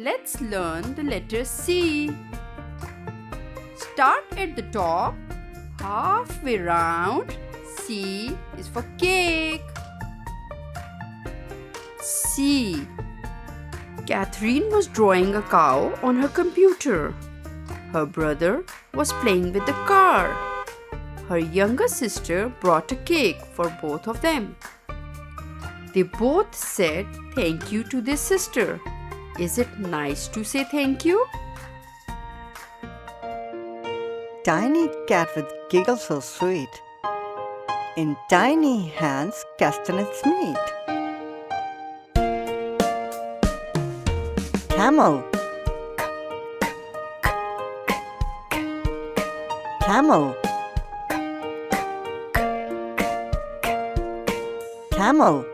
Let's learn the letter C. Start at the top, halfway round. C is for cake. C. Catherine was drawing a cow on her computer. Her brother was playing with the car. Her younger sister brought a cake for both of them. They both said thank you to their sister. Is it nice to say thank you? Tiny cat with giggle so sweet. In tiny hands castanets meet. Camel. Camel. Camel.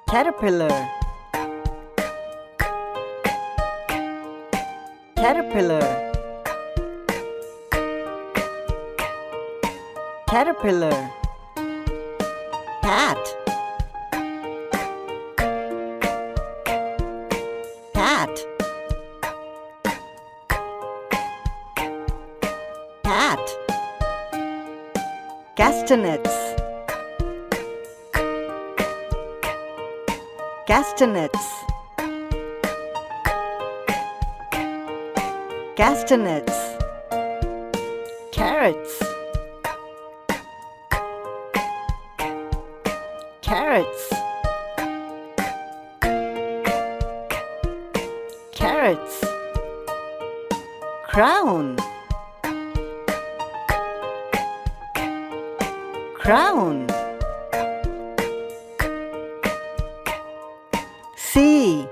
Caterpillar. Caterpillar. Caterpillar. Cat. Cat. Cat. Castanets. Castanets. Castanets. Carrots. Carrots. Carrots. Crown. Crown. C.